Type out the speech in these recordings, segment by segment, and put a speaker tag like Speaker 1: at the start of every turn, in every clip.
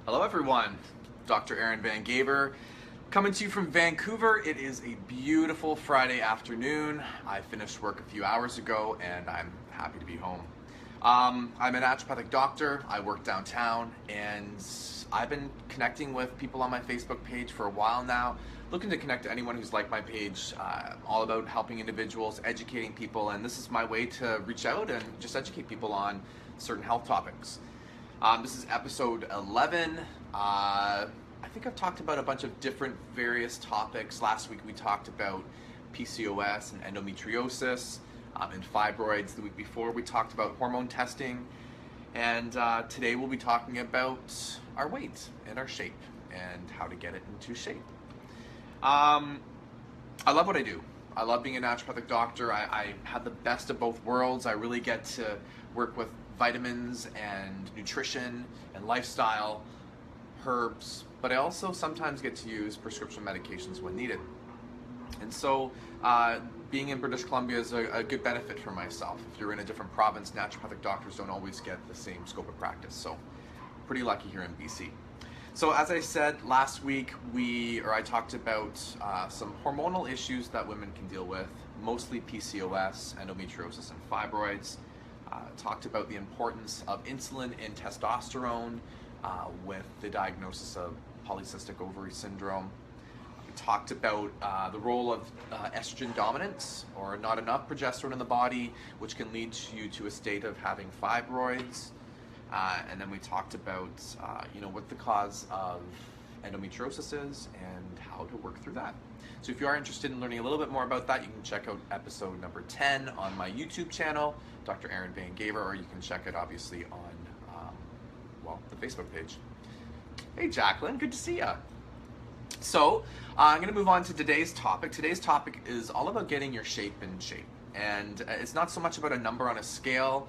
Speaker 1: Hello everyone, Dr. Aaron Van Gaver coming to you from Vancouver. It is a beautiful Friday afternoon. I finished work a few hours ago and I'm happy to be home. I'm a naturopathic doctor. I work downtown and I've been connecting with people on my Facebook page for a while now, looking to connect to anyone who's liked my page, all about helping individuals, educating people, and this is my way to reach out and just educate people on certain health topics. This is episode 11. I think I've talked about a bunch of different various topics. Last week we talked about PCOS and endometriosis and fibroids. The week before we talked about hormone testing. And today we'll be talking about our weight and our shape and how to get it into shape. I love what I do. I love being a naturopathic doctor. I have the best of both worlds. I really get to work with vitamins and nutrition and lifestyle, herbs, but I also sometimes get to use prescription medications when needed. And so being in British Columbia is a good benefit for myself. If you're in a different province, naturopathic doctors don't always get the same scope of practice, so pretty lucky here in BC. So as I said last week, I talked about some hormonal issues that women can deal with, mostly PCOS, endometriosis, and fibroids. Talked about the importance of insulin and testosterone with the diagnosis of polycystic ovary syndrome. We talked about the role of estrogen dominance or not enough progesterone in the body, which can lead you to a state of having fibroids. And then we talked about what the cause of endometriosis is and how to work through that. So if you are interested in learning a little bit more about that, you can check out episode number 10 on my YouTube channel, Dr. Aaron Van Gaver, or you can check it obviously on the Facebook page. Hey Jacqueline, good to see ya. So I'm going to move on to today's topic. Today's topic is all about getting your shape in shape. And it's not so much about a number on a scale.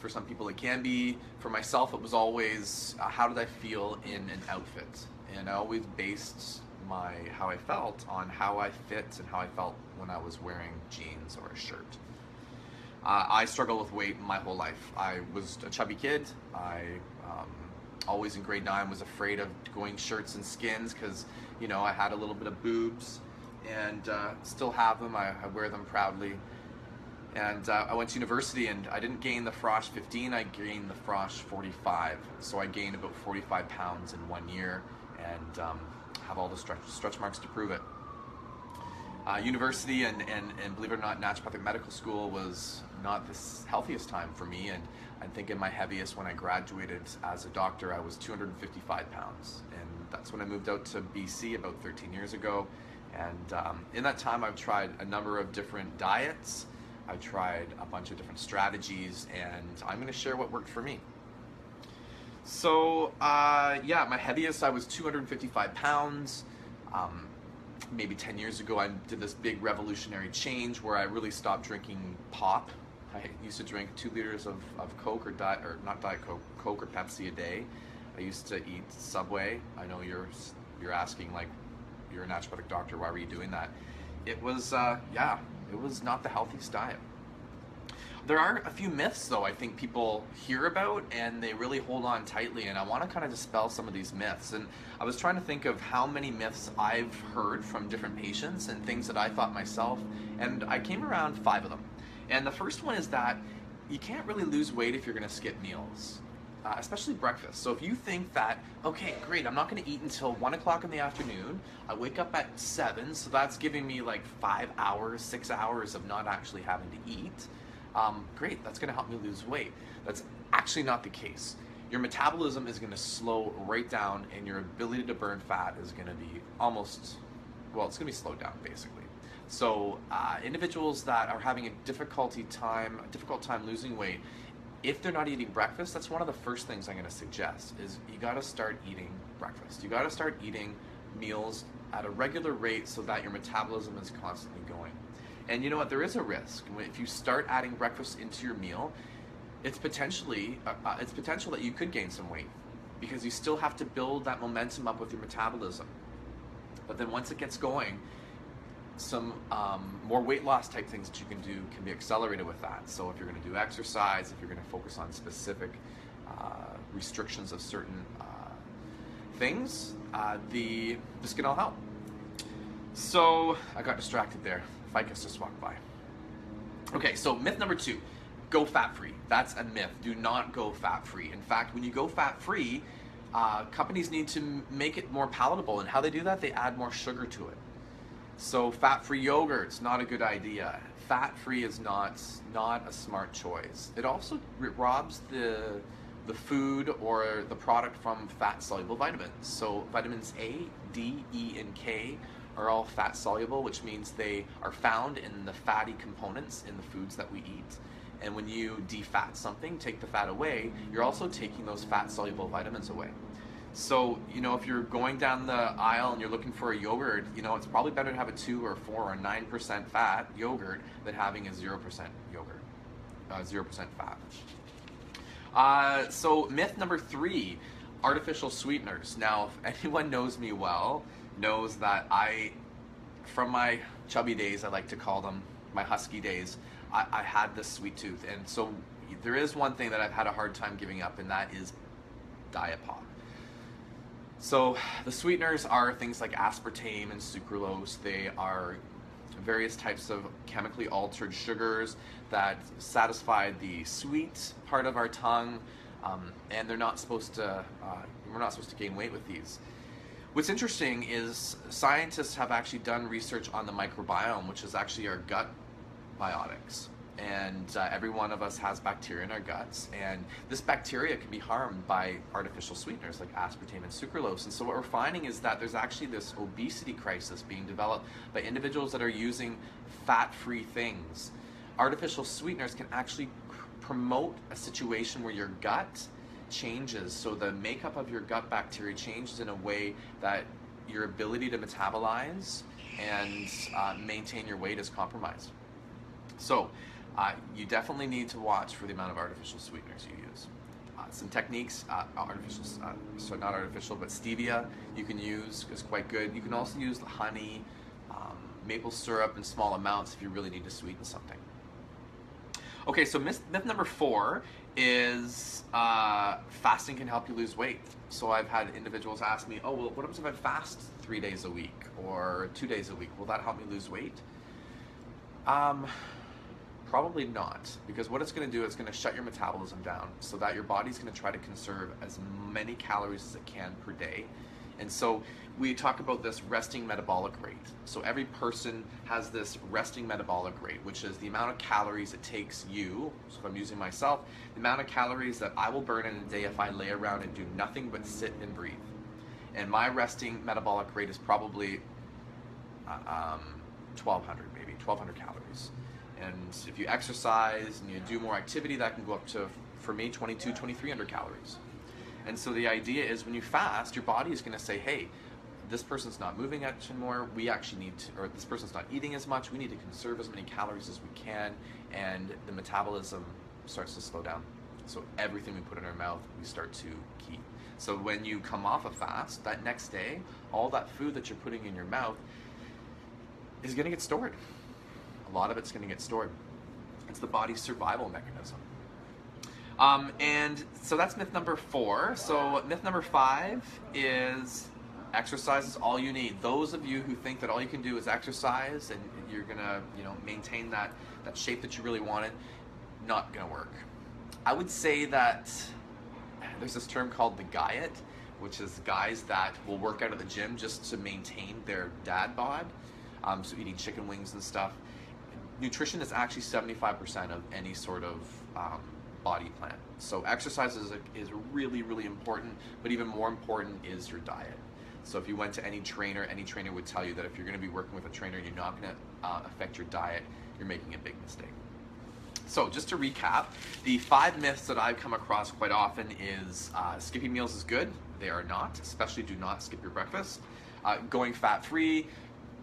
Speaker 1: For some people it can be. For myself it was always how did I feel in an outfit. And I always based how I felt on how I fit and how I felt when I was wearing jeans or a shirt. I struggled with weight my whole life. I was a chubby kid. I always in grade 9 was afraid of going shirts and skins because I had a little bit of boobs and still have them. I wear them proudly. And I went to university and I didn't gain the Frosh 15, I gained the Frosh 45. So I gained about 45 pounds in 1 year and have all the stretch marks to prove it. University and believe it or not, naturopathic medical school was not the healthiest time for me, and I think in my heaviest when I graduated as a doctor I was 255 pounds, and that's when I moved out to BC about 13 years ago. And in that time I've tried a number of different diets, I tried a bunch of different strategies, and I'm going to share what worked for me. So my heaviest I was 255 pounds. Maybe 10 years ago I did this big revolutionary change where I really stopped drinking pop. I used to drink 2 liters of Coke or not Diet Coke, Coke or Pepsi a day. I used to eat Subway. I know you're asking, like, you're a naturopathic doctor, why were you doing that? It was it was not the healthiest diet. There are a few myths though I think people hear about and they really hold on tightly, and I want to kind of dispel some of these myths. And I was trying to think of how many myths I've heard from different patients and things that I thought myself, and I came around 5 of them. And the first one is that you can't really lose weight if you're going to skip meals, especially breakfast. So if you think that, okay, great, I'm not going to eat until 1 o'clock in the afternoon, I wake up at 7, so that's giving me like 5 hours, 6 hours of not actually having to eat. Great, that's going to help me lose weight. That's actually not the case. Your metabolism is going to slow right down, and your ability to burn fat is going to be it's going to be slowed down basically. So individuals that are having a difficult time losing weight, if they're not eating breakfast, that's one of the first things I'm going to suggest is you got to start eating breakfast. You got to start eating meals at a regular rate so that your metabolism is constantly going. And you know what, there is a risk. If you start adding breakfast into your meal, it's potential that you could gain some weight because you still have to build that momentum up with your metabolism. But then once it gets going, some more weight loss type things that you can do can be accelerated with that. So if you're going to do exercise, if you're going to focus on specific restrictions of certain things, this can all help. So I got distracted there. Ficus just walked by. Okay, so myth number 2, go fat-free. That's a myth. Do not go fat-free. In fact, when you go fat-free, companies need to make it more palatable, and how they do that, they add more sugar to it. So fat-free yogurt's not a good idea. Fat-free is not a smart choice. It also robs the food or the product from fat-soluble vitamins. So vitamins A, D, E, and K are all fat-soluble, which means they are found in the fatty components in the foods that we eat. And when you defat something, take the fat away, you're also taking those fat-soluble vitamins away. So, if you're going down the aisle and you're looking for a yogurt, it's probably better to have a 2 or 4 or 9% fat yogurt than having a 0% yogurt, 0% fat. So myth number 3, artificial sweeteners. Now, if anyone knows me well, knows that from my chubby days, I like to call them my husky days, I had this sweet tooth. And so there is one thing that I've had a hard time giving up, and that is diet pop. So the sweeteners are things like aspartame and sucralose. They are various types of chemically altered sugars that satisfy the sweet part of our tongue, and they're not supposed to, we're not supposed to gain weight with these. What's interesting is scientists have actually done research on the microbiome, which is actually our gut biotics. And every one of us has bacteria in our guts, and this bacteria can be harmed by artificial sweeteners like aspartame and sucralose. And so what we're finding is that there's actually this obesity crisis being developed by individuals that are using fat-free things. Artificial sweeteners can actually promote a situation where your gut changes, so the makeup of your gut bacteria changes in a way that your ability to metabolize and maintain your weight is compromised. So you definitely need to watch for the amount of artificial sweeteners you use. Some techniques, not artificial, but stevia you can use is quite good. You can also use the honey, maple syrup in small amounts if you really need to sweeten something. Okay, so myth number 4 is fasting can help you lose weight. So I've had individuals ask me, oh, well, what happens if I fast 3 days a week or 2 days a week? Will that help me lose weight? Probably not, because what it's going to do is going to shut your metabolism down so that your body's going to try to conserve as many calories as it can per day. And so we talk about this resting metabolic rate. So every person has this resting metabolic rate, which is the amount of calories it takes you, so if I'm using myself, the amount of calories that I will burn in a day if I lay around and do nothing but sit and breathe. And my resting metabolic rate is probably 1,200 maybe, 1,200 calories. And if you exercise and you do more activity, that can go up to, for me, 2,300 calories. And so the idea is when you fast, your body is going to say, hey, this person's not moving much anymore, we actually need to, or this person's not eating as much, we need to conserve as many calories as we can, and the metabolism starts to slow down. So everything we put in our mouth, we start to keep. So when you come off a fast, that next day, all that food that you're putting in your mouth is going to get stored. A lot of it's going to get stored. It's the body's survival mechanism. And so that's myth number 4. So myth number 5 is exercise is all you need. Those of you who think that all you can do is exercise and you're going to, maintain that shape that you really wanted, not going to work. I would say that there's this term called the diet, which is guys that will work out at the gym just to maintain their dad bod, so eating chicken wings and stuff. Nutrition is actually 75% of any sort of body plan. So exercise is really, really important, but even more important is your diet. So if you went to any trainer would tell you that if you're going to be working with a trainer and you're not going to affect your diet, you're making a big mistake. So just to recap, the 5 myths that I've come across quite often is skipping meals is good. They are not, especially do not skip your breakfast. Going fat-free,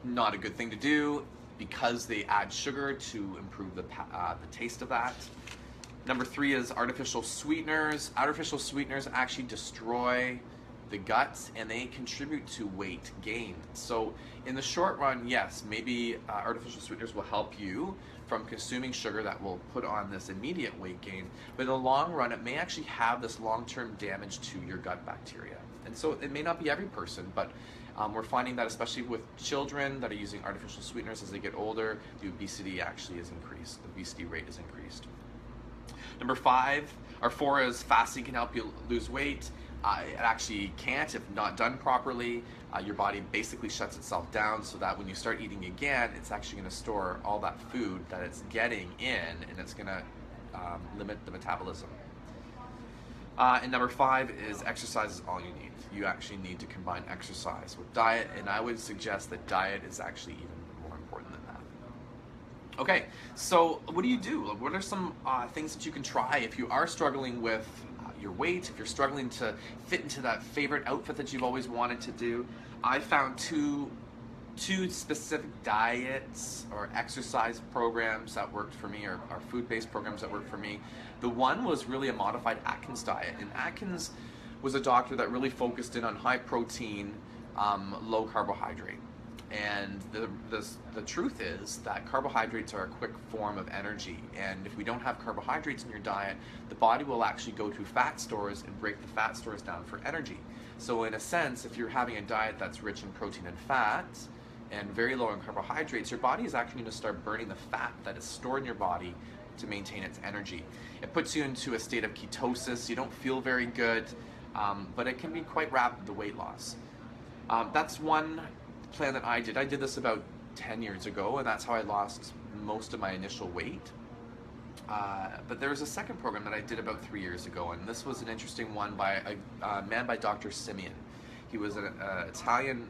Speaker 1: not a good thing to do, because they add sugar to improve the taste of that. Number 3 is artificial sweeteners. Artificial sweeteners actually destroy the gut, and they contribute to weight gain. So in the short run, yes, maybe artificial sweeteners will help you from consuming sugar that will put on this immediate weight gain, but in the long run, it may actually have this long-term damage to your gut bacteria. And so it may not be every person, but we're finding that especially with children that are using artificial sweeteners as they get older, the obesity actually is increased. The obesity rate is increased. Number 4 is fasting can help you lose weight. It actually can't if not done properly. Your body basically shuts itself down so that when you start eating again, it's actually going to store all that food that it's getting in, and it's going to limit the metabolism. And number 5 is exercise is all you need. You actually need to combine exercise with diet, and I would suggest that diet is actually even more important than that. Okay, so what do you do? What are some things that you can try if you are struggling with your weight, if you're struggling to fit into that favorite outfit that you've always wanted to do? I found two specific diets or exercise programs that worked for me, or food-based programs that worked for me. The one was really a modified Atkins diet, and Atkins was a doctor that really focused in on high protein, low carbohydrate. And the truth is that carbohydrates are a quick form of energy, and if we don't have carbohydrates in your diet, the body will actually go to fat stores and break the fat stores down for energy. So in a sense, if you're having a diet that's rich in protein and fat and very low in carbohydrates, your body is actually going to start burning the fat that is stored in your body to maintain its energy. It puts you into a state of ketosis. You don't feel very good, but it can be quite rapid, the weight loss. That's one plan that I did. I did this about 10 years ago, and that's how I lost most of my initial weight. But there was a second program that I did about 3 years ago, and this was an interesting one by a man by Dr. Simeon. He was an Italian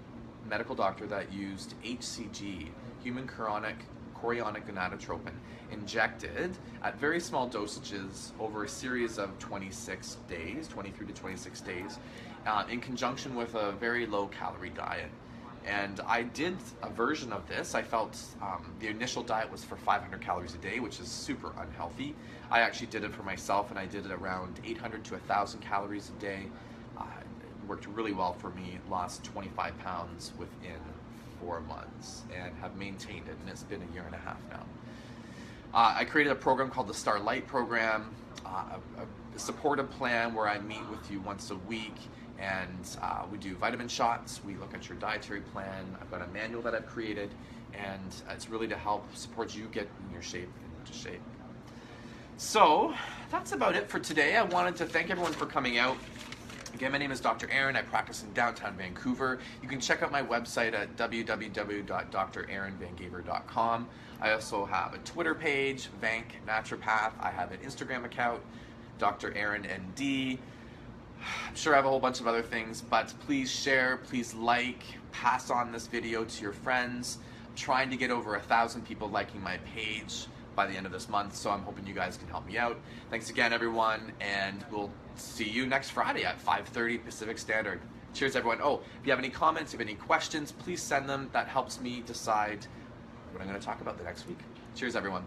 Speaker 1: medical doctor that used HCG, human chorionic gonadotropin, injected at very small dosages over a series of 26 days, 23 to 26 days, in conjunction with a very low calorie diet. And I did a version of this. I felt the initial diet was for 500 calories a day, which is super unhealthy. I actually did it for myself, and I did it around 800 to 1,000 calories a day. It worked really well for me. Lost 25 pounds within 4 months and have maintained it, and it's been a year and a half now. I created a program called the Starlight Program, a supportive plan where I meet with you once a week, and we do vitamin shots. We look at your dietary plan. I've got a manual that I've created, and it's really to help support you get in your shape and into shape. So that's about it for today. I wanted to thank everyone for coming out. Again, my name is Dr. Aaron. I practice in downtown Vancouver. You can check out my website at www.draaronvangaver.com. I also have a Twitter page, Vank Naturopath. I have an Instagram account, Dr. Aaron ND. I'm sure I have a whole bunch of other things, but please share, please like, pass on this video to your friends. I'm trying to get over 1,000 people liking my page by the end of this month, so I'm hoping you guys can help me out. Thanks again, everyone, and we'll see you next Friday at 5:30 Pacific Standard. Cheers, everyone. Oh, if you have any comments, if you have any questions, please send them. That helps me decide what I'm going to talk about the next week. Cheers, everyone.